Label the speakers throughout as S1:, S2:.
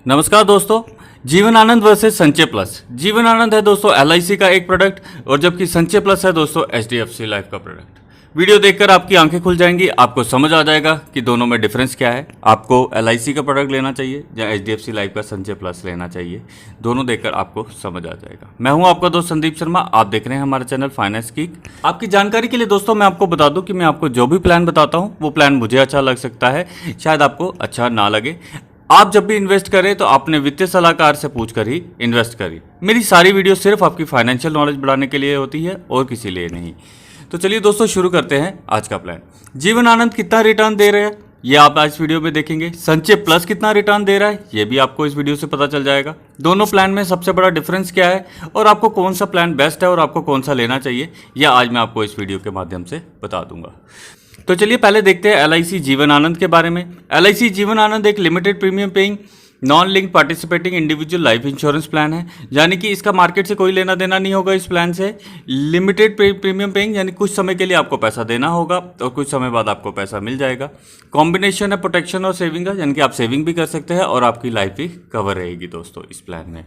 S1: नमस्कार दोस्तों। जीवन आनंद वर्सेस संचय प्लस। जीवन आनंद है दोस्तों एलआईसी का एक प्रोडक्ट और जबकि संचय प्लस है दोस्तों एचडीएफसी लाइफ का प्रोडक्ट। वीडियो देखकर आपकी आंखें खुल जाएंगी, आपको समझ आ जाएगा कि दोनों में डिफरेंस क्या है। आपको एलआईसी का प्रोडक्ट लेना चाहिए या एचडीएफसी लाइफ का संचय प्लस लेना चाहिए, दोनों देखकर आपको समझ आ जाएगा। मैं हूं आपका दोस्त संदीप शर्मा, आप देख रहे हैं हमारा चैनल फाइनेंस कीक। आपकी जानकारी के लिए दोस्तों मैं आपको बता दूं कि मैं आपको जो भी प्लान बताता हूं वो प्लान मुझे अच्छा लग सकता है, शायद आपको अच्छा ना लगे। आप जब भी इन्वेस्ट करें तो आपने वित्तीय सलाहकार से पूछकर ही इन्वेस्ट करिए। मेरी सारी वीडियो सिर्फ आपकी फाइनेंशियल नॉलेज बढ़ाने के लिए होती है और किसी लिए नहीं। तो चलिए दोस्तों शुरू करते हैं आज का प्लान। जीवन आनंद कितना रिटर्न दे रहे हैं ये आप आज वीडियो में देखेंगे। संचय प्लस कितना रिटर्न दे रहा है ये भी आपको इस वीडियो से पता चल जाएगा। दोनों प्लान में सबसे बड़ा डिफरेंस क्या है और आपको कौन सा प्लान बेस्ट है और आपको कौन सा लेना चाहिए, यह आज मैं आपको इस वीडियो के माध्यम से बता दूंगा। तो चलिए पहले देखते हैं एलआईसी जीवन आनंद के बारे में। एलआईसी जीवन आनंद एक limited premium paying non link participating individual life insurance plan है, यानी कि इसका मार्केट से कोई लेना देना नहीं होगा। इस प्लान से लिमिटेड प्रीमियम पेइंग यानी कुछ समय के लिए आपको पैसा देना होगा और कुछ समय बाद आपको पैसा मिल जाएगा। कॉम्बिनेशन है प्रोटेक्शन और सेविंग का, यानी कि आप सेविंग भी कर सकते हैं और आपकी लाइफ भी कवर रहेगी दोस्तों इस प्लान में।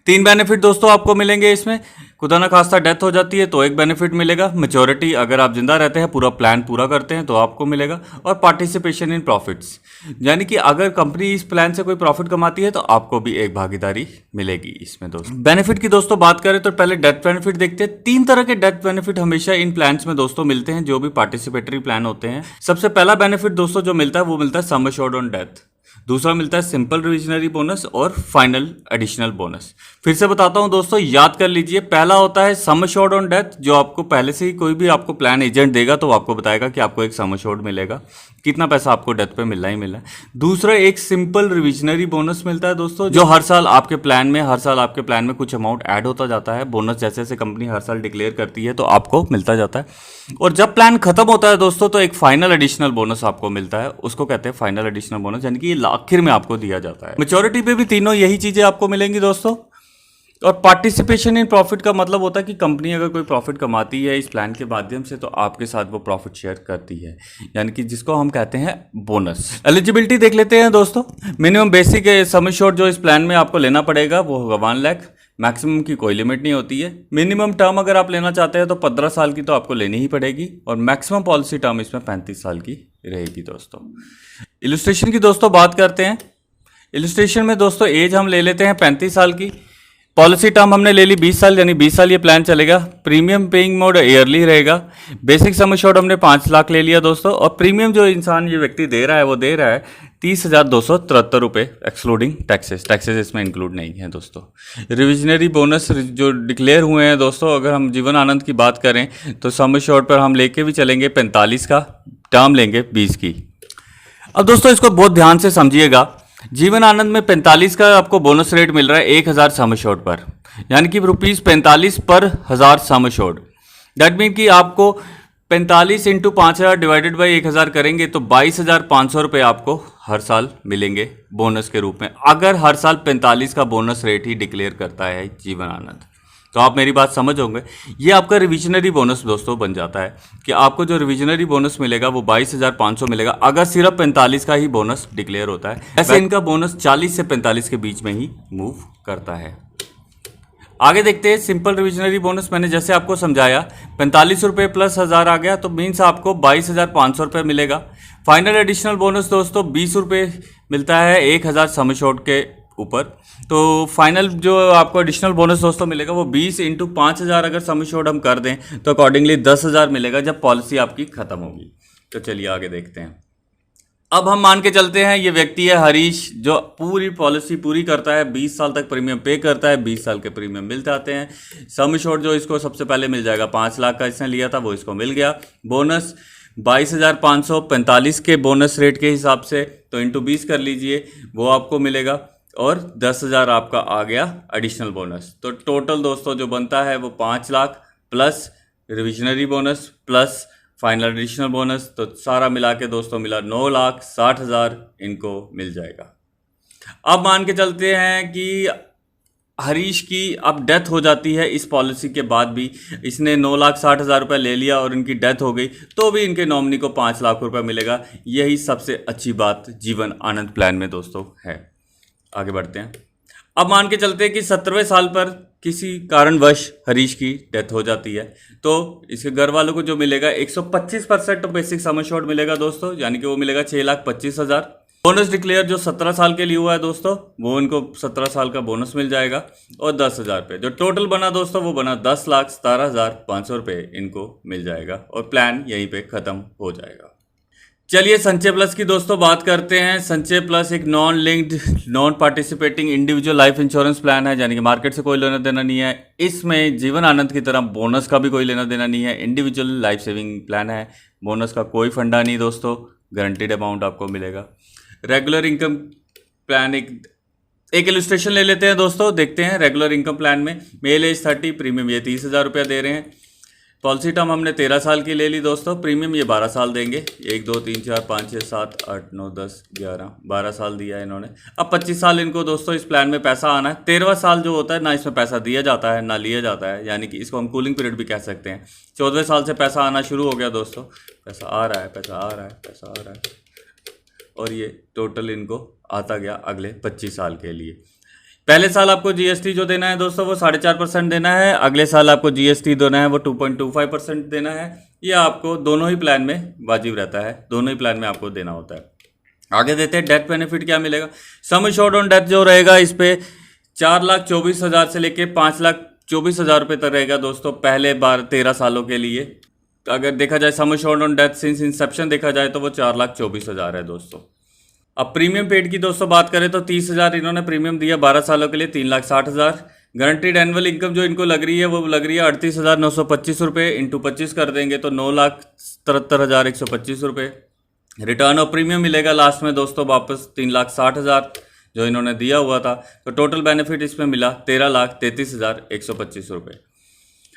S1: 3 बेनिफिट दोस्तों आपको मिलेंगे इसमें। खुदा ना खास्ता डेथ हो जाती है तो एक बेनिफिट मिलेगा। मैच्योरिटी अगर आप जिंदा रहते हैं, पूरा प्लान पूरा करते हैं तो आपको मिलेगा। और पार्टिसिपेशन इन प्रॉफिट्स, यानी कि अगर कंपनी इस प्लान से कोई प्रॉफिट कमाती है तो आपको भी एक भागीदारी मिलेगी इसमें दोस्तों। बेनिफिट की दोस्तों बात करें तो पहले डेथ बेनिफिट देखते हैं। 3 तरह के डेथ बेनिफिट हमेशा इन प्लान्स में दोस्तों मिलते हैं जो भी पार्टिसिपेटरी प्लान होते हैं। सबसे पहला बेनिफिट दोस्तों जो मिलता है वो मिलता है सम एश्योर्ड ऑन डेथ। दूसरा मिलता है सिंपल रिविजनरी बोनस और फाइनल एडिशनल बोनस। फिर से बताता हूं दोस्तों, याद कर लीजिए। पहला होता है सम एश्योर्ड ऑन डेथ, जो आपको पहले से ही कोई भी आपको प्लान एजेंट देगा तो आपको बताएगा कि आपको एक सम एश्योर्ड मिलेगा, कितना पैसा आपको डेथ पे मिलना ही मिलना है। दूसरा एक सिंपल रिविजनरी बोनस मिलता है दोस्तों, जो हर साल आपके प्लान में कुछ अमाउंट ऐड होता जाता है। बोनस जैसे जैसे कंपनी हर साल डिक्लेयर करती है तो आपको मिलता जाता है। और जब प्लान खत्म होता है दोस्तों तो एक फाइनल एडिशनल बोनस आपको मिलता है, उसको कहते हैं फाइनल एडिशनल बोनस, यानी कि आखिर में आपको दिया जाता है। मैच्योरिटी पे भी तीनों यही चीजें आपको मिलेंगी दोस्तों। और पार्टिसिपेशन इन प्रॉफिट का मतलब होता है कि कंपनी अगर कोई प्रॉफिट कमाती है इस प्लान के माध्यम से तो आपके साथ वो प्रॉफिट शेयर करती है, यानी कि जिसको हम कहते हैं बोनस। एलिजिबिलिटी देख लेते हैं दोस्तों। मिनिमम बेसिक सम एश्योर्ड जो इस प्लान में आपको लेना पड़ेगा वो होगा 1 लाख। मैक्सिमम की कोई लिमिट नहीं होती है। मिनिमम टर्म अगर आप लेना चाहते हैं तो 15 साल की तो आपको लेनी ही पड़ेगी और मैक्सिमम पॉलिसी टर्म इसमें 35 साल की रहेगी दोस्तों। इलस्ट्रेशन की दोस्तों बात करते हैं। इलस्ट्रेशन में दोस्तों एज हम ले लेते हैं 35 साल की। पॉलिसी टर्म हमने ले ली 20 साल, यानी 20 साल ये प्लान चलेगा। प्रीमियम पेइंग मोड ईयरली रहेगा। बेसिक सम एश्योर्ड हमने 5 लाख ले लिया दोस्तों। और प्रीमियम जो इंसान ये व्यक्ति दे रहा है वो दे रहा है 30,273 रुपये एक्सक्लूडिंग टैक्सेस इसमें इंक्लूड नहीं है दोस्तों। रिविजनरी बोनस जो डिक्लेयर हुए हैं दोस्तों, अगर हम जीवन आनंद की बात करें तो सम एश्योर्ड पर हम लेके भी चलेंगे 45 का, टर्म लेंगे 20 की। अब दोस्तों इसको बहुत ध्यान से समझिएगा। जीवन आनंद में 45 का आपको बोनस रेट मिल रहा है 1000 सम एश्योर्ड पर, यानी कि ₹45 पर 1000 सम एश्योर्ड। दैट मीन कि आपको 45 इंटू 5000 डिवाइडेड बाई 1000 करेंगे तो 22,500 रुपये आपको हर साल मिलेंगे बोनस के रूप में, अगर हर साल 45 का बोनस रेट ही डिक्लेयर करता है जीवन आनंद। तो आप मेरी बात समझ होंगे। ये आपका रिविजनरी बोनस दोस्तों बन जाता है कि आपको जो रिविजनरी बोनस मिलेगा वो 22,500 मिलेगा अगर सिर्फ 45 का ही बोनस डिक्लेयर होता है। ऐसे इनका बोनस 40 से 45 के बीच में ही मूव करता है। आगे देखते हैं सिंपल रिविजनरी बोनस। मैंने जैसे आपको समझाया 45 रुपये प्लस 1000 आ गया तो मीन्स आपको 22,500 रुपये मिलेगा। फाइनल एडिशनल बोनस दोस्तों 20 रुपये मिलता है 1000 सम एश्योर्ड के ऊपर। तो फाइनल जो आपको एडिशनल बोनस दोस्तों मिलेगा वो 20 इंटू 5000 अगर सम एश्योर्ड हम कर दें तो अकॉर्डिंगली 10,000 मिलेगा जब पॉलिसी आपकी खत्म होगी। तो चलिए आगे देखते हैं। अब हम मान के चलते हैं ये व्यक्ति है हरीश, जो पूरी पॉलिसी पूरी करता है, 20 साल तक प्रीमियम पे करता है, 20 साल के प्रीमियम मिल जाते हैं। सम एश्योर्ड जो इसको सबसे पहले मिल जाएगा 5 लाख का इसने लिया था वो इसको मिल गया। बोनस 22,545 के बोनस रेट के हिसाब से तो इंटू 20 कर लीजिए, वो आपको मिलेगा और 10,000 आपका आ गया एडिशनल बोनस। तो टोटल दोस्तों जो बनता है वो 5 lakh plus revisionary bonus plus final additional bonus, तो सारा मिला के दोस्तों मिला 9,60,000 इनको मिल जाएगा। अब मान के चलते हैं कि हरीश की अब डेथ हो जाती है इस पॉलिसी के बाद भी, इसने 9,60,000 रुपये ले लिया और इनकी डेथ हो गई तो भी इनके नॉमिनी को 5 लाख रुपये मिलेगा। यही सबसे अच्छी बात जीवन आनंद प्लान में दोस्तों है। आगे बढ़ते हैं। अब मान के चलते हैं कि 17वें साल पर किसी कारणवश हरीश की डेथ हो जाती है, तो इसके घर वालों को जो मिलेगा 125% बेसिक सम एश्योर्ड मिलेगा दोस्तों, यानी कि वो मिलेगा 6,25,000। बोनस डिक्लेयर जो 17 साल के लिए हुआ है दोस्तों, वो इनको 17 साल का बोनस मिल जाएगा और 10,000 रुपये जो टोटल बना दोस्तों, वो बना 10,17,500 रुपये इनको मिल जाएगा और प्लान यहीं पे ख़त्म हो जाएगा। चलिए संचय प्लस की दोस्तों बात करते हैं। संचय प्लस एक non linked non participating individual life insurance plan है, यानी कि मार्केट से कोई लेना देना नहीं है। इसमें जीवन आनंद की तरह बोनस का भी कोई लेना देना नहीं है। इंडिविजुअल लाइफ सेविंग प्लान है, बोनस का कोई फंडा नहीं दोस्तों, गारंटीड अमाउंट आपको मिलेगा। रेगुलर इनकम प्लान एक इलस्ट्रेशन ले लेते हैं दोस्तों, देखते हैं। रेगुलर इनकम प्लान में मेल एज 30, प्रीमियम ये 30,000 रुपया दे रहे हैं। पॉलिसी टर्म हमने 13 साल की ले ली दोस्तों, प्रीमियम ये 12 साल देंगे। 1 2 3 4 5 6 7 8 9 10 11 12 साल दिया है इन्होंने। अब 25 साल इनको दोस्तों इस प्लान में पैसा आना है। 13वां साल जो होता है ना, इसमें पैसा दिया जाता है ना लिया जाता है, यानी कि इसको हम कूलिंग पीरियड भी कह सकते हैं। 14वें साल से पैसा आना शुरू हो गया दोस्तों, पैसा आ रहा है, पैसा आ रहा है, पैसा आ रहा है, और ये टोटल इनको आता गया अगले 25 साल के लिए। पहले साल आपको जीएसटी जो देना है दोस्तों वो 4.5% देना है, अगले साल आपको जीएसटी देना है वो 2.25% देना है। ये आपको दोनों ही प्लान में वाजिब रहता है, दोनों ही प्लान में आपको देना होता है। आगे देते हैं डेथ बेनिफिट क्या मिलेगा। सम एश्योर्ड ऑन डेथ जो रहेगा इस पे 4,24,000 से लेके 5,24,000 रुपये तक रहेगा दोस्तों, पहले बार 13 सालों के लिए। अगर देखा जाए sum assured on death since Inception देखा जाए तो वो 4,24,000 है दोस्तों। अब प्रीमियम पेड की दोस्तों बात करें तो 30,000 इन्होंने प्रीमियम दिया 12 सालों के लिए, 3,60,000। गारंटीड एनुअल इनकम जो इनको लग रही है वो लग रही है 38,925 रुपये, इंटू 25 कर देंगे तो 9,73,125 रुपये। रिटर्न ऑफ प्रीमियम मिलेगा लास्ट में दोस्तों वापस 3,60,000 जो इन्होंने दिया हुआ था, तो टोटल बेनिफिट इसमें मिला 13,33,125 रुपये।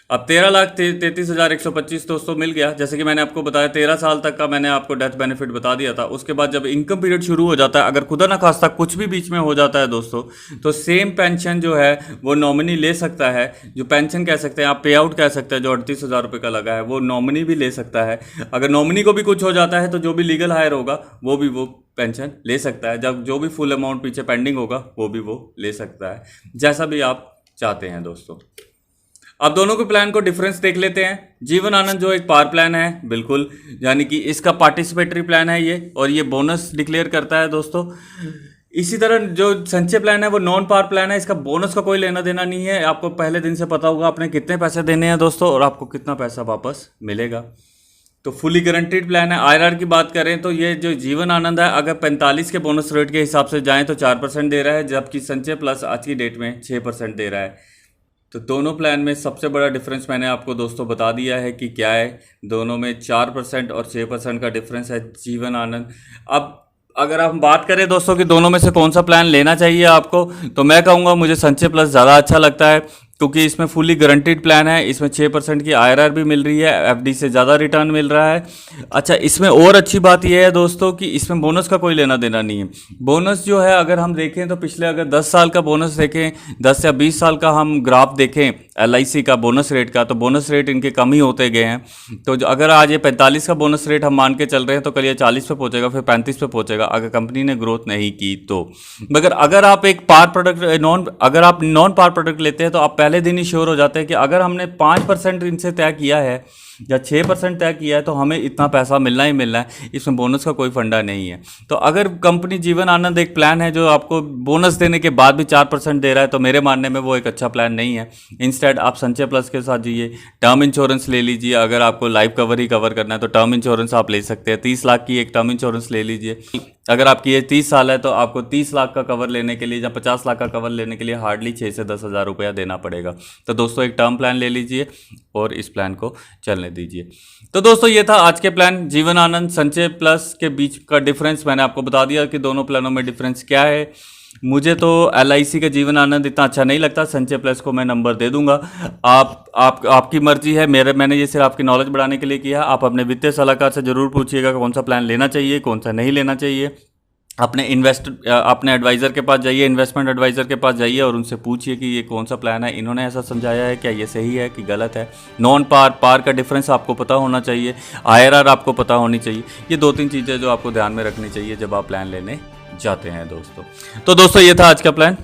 S1: अब 13,33,125 दोस्तों मिल गया। जैसे कि मैंने आपको बताया 13 साल तक का मैंने आपको डेथ बेनिफिट बता दिया था। उसके बाद जब इनकम पीरियड शुरू हो जाता है, अगर खुदा ना खास्ता कुछ भी बीच में हो जाता है दोस्तों, तो सेम पेंशन जो है वो नॉमिनी ले सकता है। जो पेंशन कह सकते हैं आप, पे आउट कह सकते हैं, जो 38,000 रुपये का लगा है वो नॉमिनी भी ले सकता है। अगर नॉमिनी को भी कुछ हो जाता है तो जो भी लीगल हायर होगा वो भी वो पेंशन ले सकता है। जब जो भी फुल अमाउंट पीछे पेंडिंग होगा वो भी वो ले सकता है, जैसा भी आप चाहते हैं दोस्तों। अब दोनों के प्लान को डिफरेंस देख लेते हैं। जीवन आनंद जो एक पार प्लान है बिल्कुल, यानी कि इसका पार्टिसिपेटरी प्लान है ये, और ये बोनस डिक्लेयर करता है दोस्तों। इसी तरह जो संचय प्लान है वो नॉन पार प्लान है, इसका बोनस का कोई लेना देना नहीं है। आपको पहले दिन से पता होगा आपने कितने पैसे देने हैं दोस्तों, और आपको कितना पैसा वापस मिलेगा। तो फुली गारंटीड प्लान है। आईआरआर की बात करें तो ये जो जीवन आनंद है अगर 45 के बोनस रेट के हिसाब से जाएँ तो 4% दे रहा है, जबकि संचय प्लस आज की डेट में 6% दे रहा है। तो दोनों प्लान में सबसे बड़ा डिफरेंस मैंने आपको दोस्तों बता दिया है कि क्या है। दोनों में 4% और 6% का डिफरेंस है जीवन आनंद। अब अगर हम बात करें दोस्तों कि दोनों में से कौन सा प्लान लेना चाहिए आपको, तो मैं कहूँगा मुझे संचय प्लस ज़्यादा अच्छा लगता है, क्योंकि इसमें फुली गारंटीड प्लान है। इसमें 6% की आईआरआर भी मिल रही है, एफडी से ज़्यादा रिटर्न मिल रहा है। अच्छा, इसमें और अच्छी बात यह है दोस्तों कि इसमें बोनस का कोई लेना देना नहीं है। बोनस जो है अगर हम देखें तो पिछले अगर 10 साल का बोनस देखें, 10 या 20 साल का हम ग्राफ देखें एलआईसी का बोनस रेट का, तो बोनस रेट इनके कम ही होते गए हैं। तो जो अगर आज ये 45 का बोनस रेट हम मान के चल रहे हैं तो कल ये 40 पे पहुंचेगा, फिर 35 पे पहुंचेगा अगर कंपनी ने ग्रोथ नहीं की तो। मगर अगर आप एक पार प्रोडक्ट अगर आप नॉन पार प्रोडक्ट लेते हैं तो आप पहले दिन ही श्योर हो जाते हैं कि अगर हमने 5% इनसे तय किया है या 6% तय किया है तो हमें इतना पैसा मिलना ही मिलना है, इसमें बोनस का कोई फंडा नहीं है। तो अगर कंपनी जीवन आनंद एक प्लान है जो आपको बोनस देने के बाद भी 4% दे रहा है, तो मेरे मानने में वो एक अच्छा प्लान नहीं है। इंस्टेड आप संचय प्लस के साथ जाइए, टर्म इंश्योरेंस ले लीजिए। अगर आपको लाइफ कवर ही कवर करना है तो टर्म इंश्योरेंस आप ले सकते हैं। 30 लाख की एक टर्म इंश्योरेंस ले लीजिए। अगर आपकी ये 30 साल है तो आपको 30 लाख का कवर लेने के लिए या 50 लाख का कवर लेने के लिए हार्डली 6 से 10 हज़ार रुपया देना पड़ेगा। तो दोस्तों एक टर्म प्लान ले लीजिए और इस प्लान को चलने दीजिए। तो दोस्तों ये था आज के प्लान जीवन आनंद संचय प्लस के बीच का डिफरेंस। मैंने आपको बता दिया कि दोनों प्लानों में डिफरेंस क्या है। मुझे तो एलआईसी का जीवन आनंद इतना अच्छा नहीं लगता, संचय प्लस को मैं नंबर दे दूंगा। आपकी मर्जी है। मैंने ये सिर्फ आपकी नॉलेज बढ़ाने के लिए किया। आप अपने वित्तीय सलाहकार से जरूर पूछिएगा कौन सा प्लान लेना चाहिए, कौन सा नहीं लेना चाहिए। अपने एडवाइज़र के पास जाइए, इन्वेस्टमेंट एडवाइज़र के पास जाइए और उनसे पूछिए कि ये कौन सा प्लान है, इन्होंने ऐसा समझाया है, क्या ये सही है कि गलत है। नॉन पार का डिफरेंस आपको पता होना चाहिए, आईआरआर आपको पता होनी चाहिए। ये 2-3 चीज़ें जो आपको ध्यान में रखनी चाहिए जब आप प्लान लेने जाते हैं दोस्तों। तो दोस्तों ये था आज का प्लान।